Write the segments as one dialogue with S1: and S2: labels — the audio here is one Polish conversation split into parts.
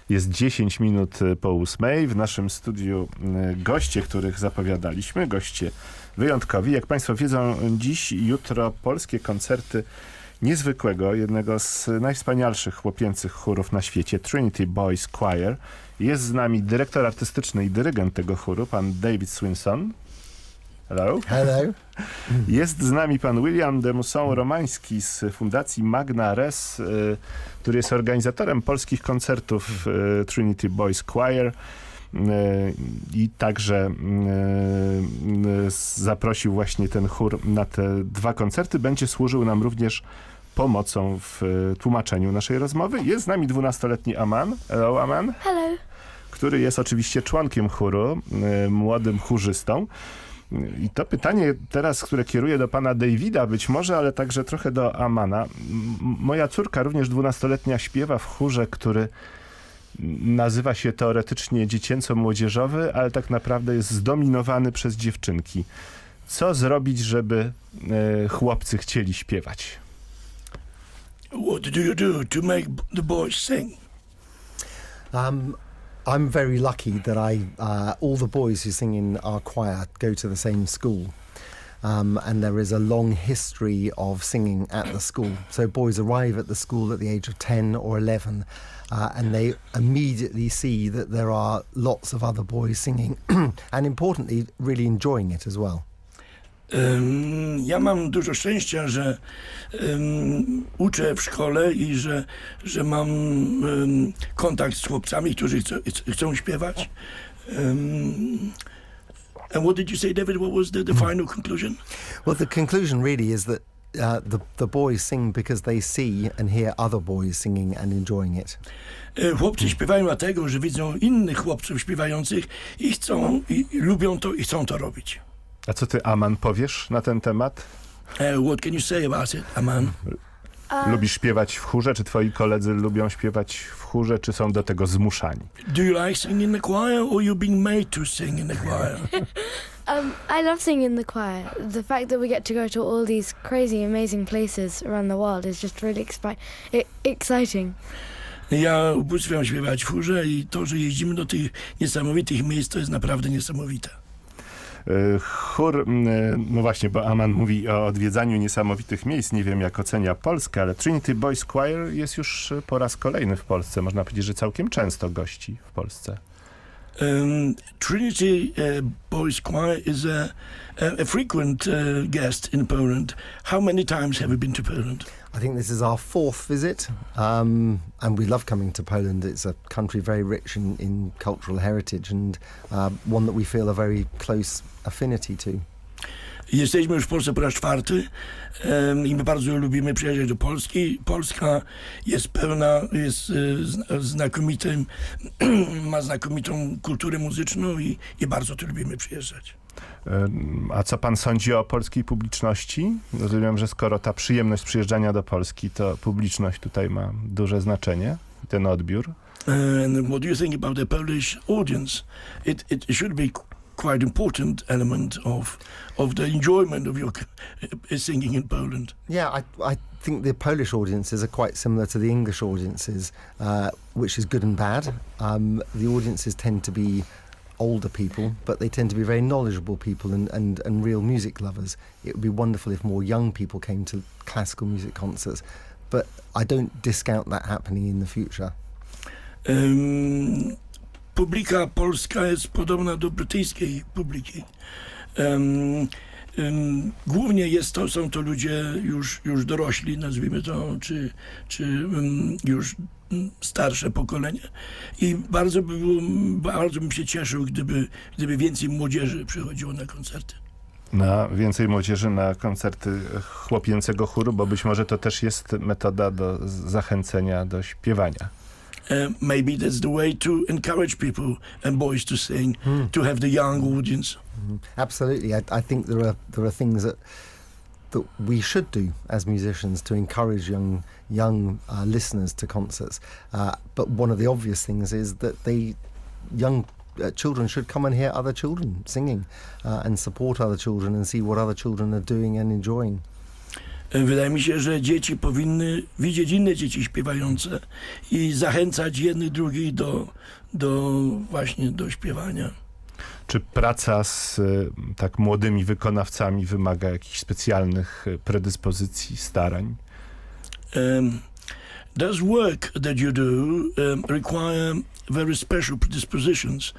S1: Jest 10 minut po 8. W naszym studiu goście, których zapowiadaliśmy, goście wyjątkowi. Jak Państwo wiedzą, dziś i jutro polskie koncerty niezwykłego, jednego z najwspanialszych chłopięcych chórów na świecie, Trinity Boys Choir. Jest z nami dyrektor artystyczny i dyrygent tego chóru, pan David Swinson. Hello.
S2: Hello.
S1: Jest z nami pan William de Musson-Romański z Fundacji Magna Res, który jest organizatorem polskich koncertów Trinity Boys Choir i także zaprosił właśnie ten chór na te 2 koncerty. Będzie służył nam również pomocą w tłumaczeniu naszej rozmowy. Jest z nami 12-letni Aman. Hello, Aman.
S3: Hello.
S1: Który jest oczywiście członkiem chóru, młodym chórzystą. I to pytanie teraz, które kieruję do pana Davida być może, ale także trochę do Amana. Moja córka, również 12-letnia, śpiewa w chórze, który nazywa się teoretycznie dziecięco-młodzieżowy, ale tak naprawdę jest zdominowany przez dziewczynki. Co zrobić, żeby chłopcy chcieli śpiewać?
S4: What do you do to make the boys sing?
S2: I'm very lucky that all the boys who sing in our choir go to the same school. And there is a long history of singing at the school. So boys arrive at the school at the age of 10 or 11, and they immediately see that there are lots of other boys singing, and importantly, really enjoying it as well.
S4: Ja mam dużo szczęścia, że uczę w szkole i że mam kontakt z chłopcami, którzy chcą śpiewać. And what did you say, David? What was the final conclusion?
S2: Well, the conclusion really is that the boys sing because they see and hear other boys singing and enjoying it.
S4: Chłopcy śpiewają dlatego, że widzą innych chłopców śpiewających i lubią to i chcą to robić.
S1: A co ty, Aman, powiesz na ten temat?
S4: What can you say about it, Aman?
S1: Lubisz śpiewać w chórze? Czy twoi koledzy lubią śpiewać w chórze, czy są do tego zmuszani?
S4: Do you like singing in the choir, or you're being made to sing in the choir?
S3: I love singing in the choir. The fact that we get to go to all these crazy, amazing places around the world is just really exciting.
S4: Ja ubóstwiam śpiewać w chórze i to, że jeździmy do tych niesamowitych miejsc, to jest naprawdę niesamowite.
S1: Chór, no właśnie, bo Aman mówi o odwiedzaniu niesamowitych miejsc. Nie wiem, jak ocenia Polskę, ale Trinity Boys Choir jest już po raz kolejny w Polsce. Można powiedzieć, że całkiem często gości w Polsce.
S4: Trinity Boys Choir is a frequent guest in Poland. How many times have you been to Poland?
S2: I think this is our 4th visit, and we love coming to Poland. It's a country very rich in cultural heritage and one that we feel a very close affinity to.
S4: Jesteśmy już w Polsce po raz 4 i my bardzo lubimy przyjeżdżać do Polski. Polska jest pełna, jest znakomitym, ma znakomitą kulturę muzyczną i bardzo tu lubimy przyjeżdżać.
S1: A co pan sądzi o polskiej publiczności? Rozumiem, że skoro ta przyjemność przyjeżdżania do Polski, to publiczność tutaj ma duże znaczenie, ten odbiór.
S4: And what do you think about the Polish audience? It should be quite important element of the enjoyment of your singing in Poland.
S2: Yeah, I think the Polish audiences are quite similar to the English audiences, which is good and bad. The audiences tend to be older people, but they tend to be very knowledgeable people and real music lovers. It would be wonderful if more young people came to classical music concerts, but I don't discount that happening in the future.
S4: Publika polska jest podobna do brytyjskiej publiki. Głównie są to ludzie już dorośli, nazwijmy to, czy już starsze pokolenie. I bardzo bym się cieszył, gdyby więcej młodzieży przychodziło na koncerty.
S1: Na więcej młodzieży na koncerty chłopięcego chóru, bo być może to też jest metoda do zachęcenia do śpiewania.
S4: Maybe that's the way to encourage people and boys to sing, to have the young audience.
S2: Absolutely. I think there are things that we should do as musicians to encourage young listeners to concerts. But one of the obvious things is that young children should come and hear other children singing and support other children and see what other children are doing and enjoying.
S4: Wydaje mi się, że dzieci powinny widzieć inne dzieci śpiewające i zachęcać jednych drugich właśnie do śpiewania.
S1: Czy praca z tak młodymi wykonawcami wymaga jakichś specjalnych predyspozycji, starań?
S4: Does work that you do require very special predispositions?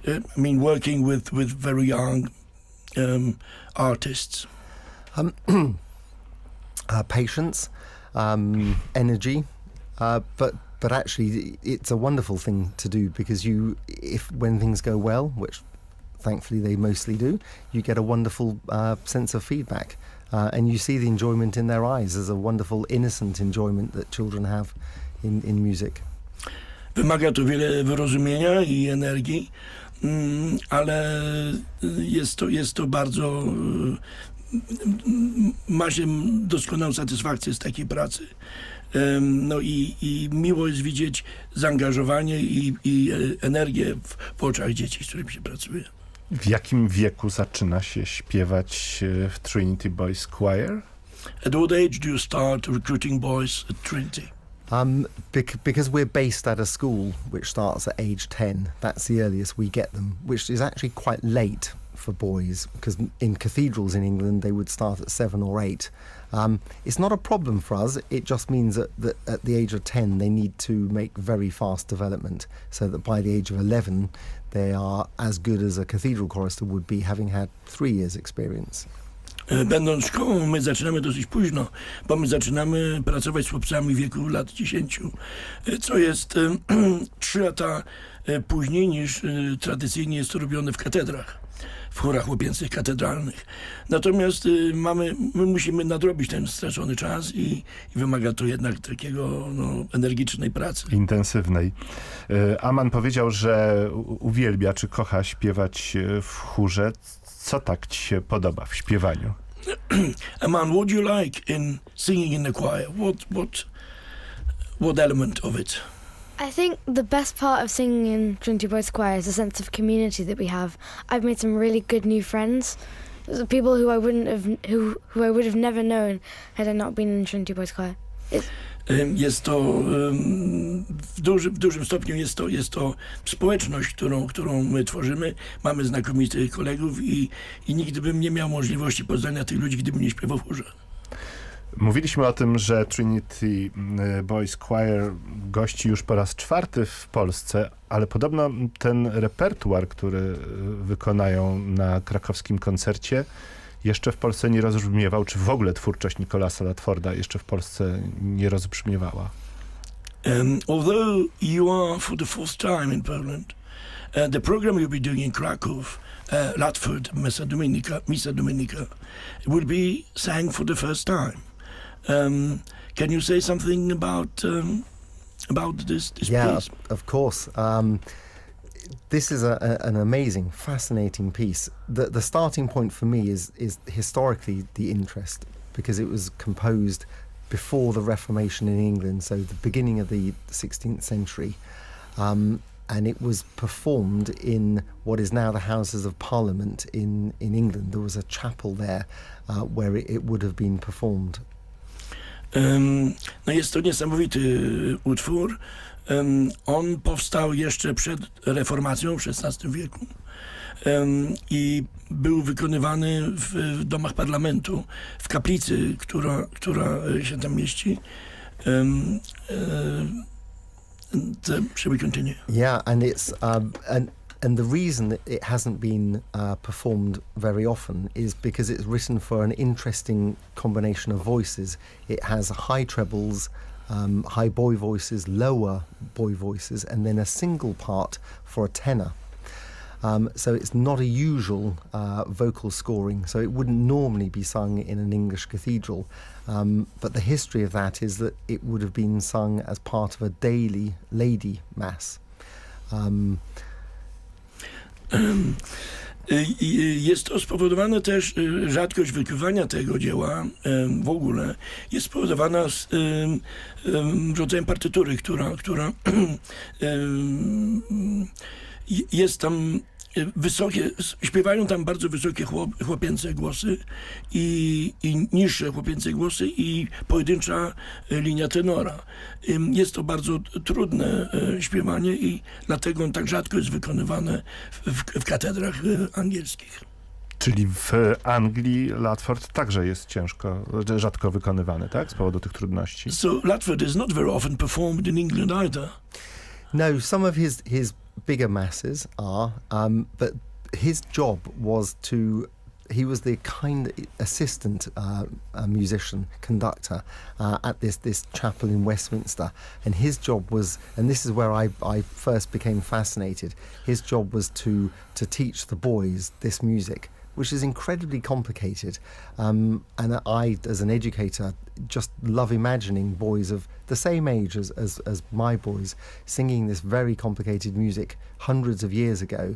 S4: I mean, working with very young artists.
S2: Patience, energy, but actually it's a wonderful thing to do because when things go well, which thankfully they mostly do, you get a wonderful sense of feedback. And you see the enjoyment in their eyes. There's a wonderful, innocent enjoyment that children have in music.
S4: Wymaga to wiele wyrozumienia i energii, ale jest to bardzo... ma się doskonałą satysfakcję z takiej pracy. No i miło jest widzieć zaangażowanie i energię w oczach dzieci, z którymi się pracuje.
S1: W jakim wieku zaczyna się śpiewać w Trinity Boys Choir?
S4: At what age do you start recruiting boys at Trinity?
S2: Because we're based at a school which starts at age 10, that's the earliest we get them, which is actually quite late for boys, because in cathedrals in England they would start at 7 or 8. It's not a problem for us, it just means that at the age of 10 they need to make very fast development, so that by the age of 11 they are as good as a cathedral chorister would be, having had 3 years experience.
S4: Będąc szkołą, my zaczynamy dosyć późno, bo my zaczynamy pracować z chłopcami w wieku lat 10, co jest 3 lata później niż tradycyjnie jest to robione w katedrach, w chórach chłopięcych katedralnych. Natomiast my musimy nadrobić ten stracony czas i wymaga to jednak takiego energicznej pracy.
S1: Intensywnej. Aman powiedział, że uwielbia czy kocha śpiewać w chórze. Co tak ci się podoba w śpiewaniu?
S4: Aman, what do you like in singing in the choir? What element of it?
S3: I think the best part of singing in Trinity Boys Choir is the sense of community that we have. I've made some really good new friends, people who I would have never known had I not been in Trinity Boys Choir.
S4: Jest to w dużym stopniu jest to społeczność, którą my tworzymy. Mamy znakomitych kolegów i nigdy bym nie miał możliwości poznania tych ludzi, gdybym nie śpiewał w chórze.
S1: Mówiliśmy o tym, że Trinity Boys Choir gości już po raz 4 w Polsce, ale podobno ten repertuar, który wykonają na krakowskim koncercie, jeszcze w Polsce nie rozbrzmiewał, czy w ogóle twórczość Nicolasa Latforda jeszcze w Polsce nie rozbrzmiewała.
S4: Although you are for the 4th time in Poland, the program you'll be doing in Krakow, Latford, Missa Dominica, will be sang for the first time. Can you say something about this
S2: Yeah,
S4: piece?
S2: of course. This is an amazing, fascinating piece. The starting point for me is historically the interest, because it was composed before the Reformation in England, so the beginning of the 16th century, and it was performed in what is now the Houses of Parliament in England. There was a chapel there where it would have been performed.
S4: No jest to niesamowity utwór. On powstał jeszcze przed reformacją w XVI wieku i był wykonywany w domach parlamentu, w kaplicy, która się tam mieści. Shall we continue?
S2: Yeah, and it's and the reason that it hasn't been performed very often is because it's written for an interesting combination of voices. It has high trebles, high boy voices, lower boy voices, and then a single part for a tenor. So it's not a usual vocal scoring, so it wouldn't normally be sung in an English cathedral. But the history of that is that it would have been sung as part of a daily lady mass.
S4: Jest to spowodowane też, rzadkość wykrywania tego dzieła w ogóle jest spowodowana z rodzajem partytury, która jest tam śpiewają tam bardzo wysokie chłopięce głosy i niższe chłopięce głosy i pojedyncza linia tenora. Jest to bardzo trudne śpiewanie i dlatego on tak rzadko jest wykonywane w katedrach angielskich.
S1: Czyli w Anglii Latford także jest rzadko wykonywany, tak? Z powodu tych trudności.
S4: So Latford is not very often performed in England either.
S2: No, some of his bigger masses are, but his job was he was the kind assistant musician, conductor at this chapel in Westminster, and his job was, and this is where I first became fascinated, his job was to teach the boys this music, which is incredibly complicated. And I, as an educator, just love imagining boys of the same age as my boys singing this very complicated music hundreds of years ago,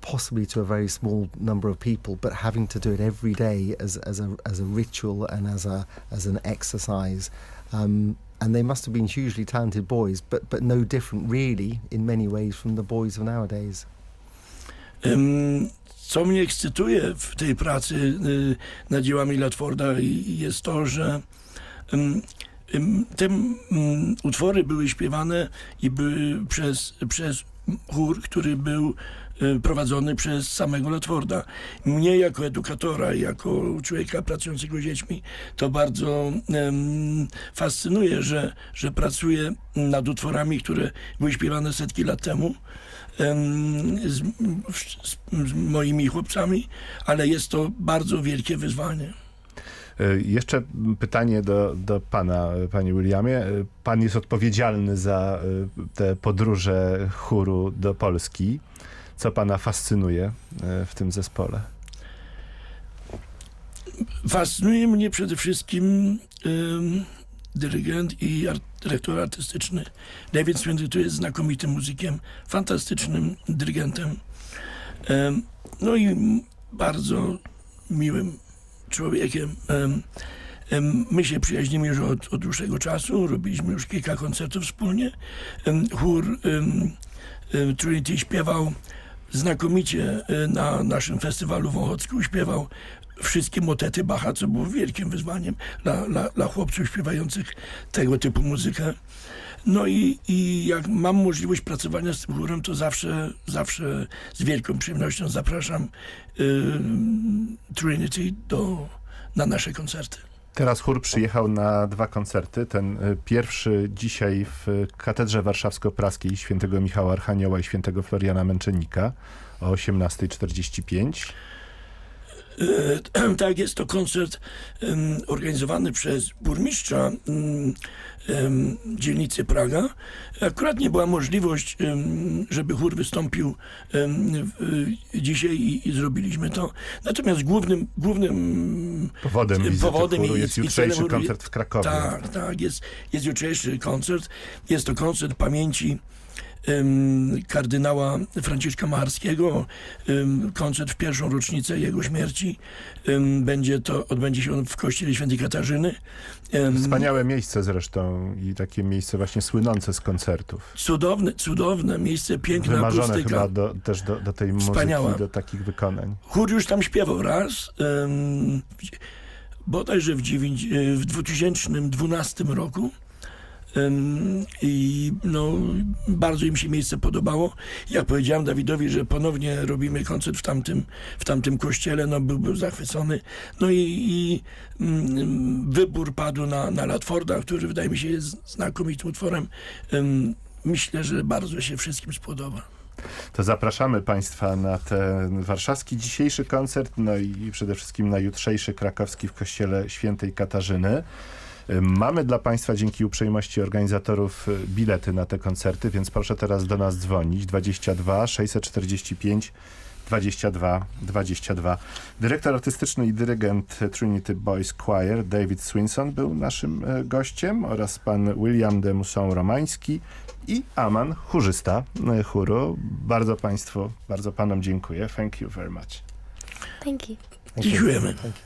S2: possibly to a very small number of people, but having to do it every day as a ritual and as an exercise. And they must have been hugely talented boys, but no different really in many ways from the boys of nowadays.
S4: Co mnie ekscytuje w tej pracy nad dziełami Latforda jest to, że te utwory były śpiewane i były przez chór, który był prowadzony przez samego Latforda. Mnie jako edukatora, jako człowieka pracującego z dziećmi, to bardzo fascynuje, że pracuję nad utworami, które były śpiewane setki lat temu z moimi chłopcami, ale jest to bardzo wielkie wyzwanie.
S1: Jeszcze pytanie do pana, panie Williamie. Pan jest odpowiedzialny za te podróże chóru do Polski. Co pana fascynuje w tym zespole?
S4: Fascynuje mnie przede wszystkim dyrygent i dyrektor artystyczny. David Trinity to jest znakomitym muzykiem, fantastycznym dyrygentem. No i bardzo miłym człowiekiem. My się przyjaźnimy już od dłuższego czasu, robiliśmy już kilka koncertów wspólnie. Chór Trinity śpiewał znakomicie na naszym festiwalu w Ochocku, śpiewał wszystkie motety Bacha, co było wielkim wyzwaniem dla chłopców śpiewających tego typu muzykę. No i jak mam możliwość pracowania z tym chórem, to zawsze z wielką przyjemnością zapraszam Trinity na nasze koncerty.
S1: Teraz chór przyjechał na 2 koncerty. Ten pierwszy dzisiaj w Katedrze Warszawsko-Praskiej świętego Michała Archanioła i świętego Floriana Męczennika o 18:45.
S4: Tak, jest to koncert organizowany przez burmistrza dzielnicy Praga. Akurat nie była możliwość, żeby chór wystąpił dzisiaj i zrobiliśmy to. Natomiast głównym
S1: powodem wizyty chóru jest
S4: i
S1: jutrzejszy koncert w Krakowie.
S4: Tak, jest jutrzejszy koncert. Jest to koncert pamięci kardynała Franciszka Macharskiego, koncert w pierwszą rocznicę jego śmierci. Odbędzie się on w kościele świętej Katarzyny.
S1: Wspaniałe miejsce zresztą i takie miejsce właśnie słynące z koncertów.
S4: Cudowne miejsce, piękna
S1: wymarzone
S4: akustyka.
S1: chyba też do tej
S4: Wspaniała.
S1: muzyki, do takich wykonań.
S4: Chór już tam śpiewał raz, bodajże w 2012 roku. I no, bardzo im się miejsce podobało. Jak powiedziałem Dawidowi, że ponownie robimy koncert w tamtym kościele, no był zachwycony. No i wybór padł na Latforda, który wydaje mi się jest znakomitym utworem. Myślę, że bardzo się wszystkim spodoba.
S1: To zapraszamy państwa na ten warszawski dzisiejszy koncert, no i przede wszystkim na jutrzejszy krakowski w kościele świętej Katarzyny. Mamy dla państwa dzięki uprzejmości organizatorów bilety na te koncerty, więc proszę teraz do nas dzwonić 22 645 22 22. Dyrektor artystyczny i dyrygent Trinity Boys Choir David Swinson był naszym gościem oraz pan William de Mousson-Romański i Aman, chórzysta chóru. Bardzo panom dziękuję. Thank you very much.
S3: Thank you.
S4: Dziękujemy.
S2: Thank you.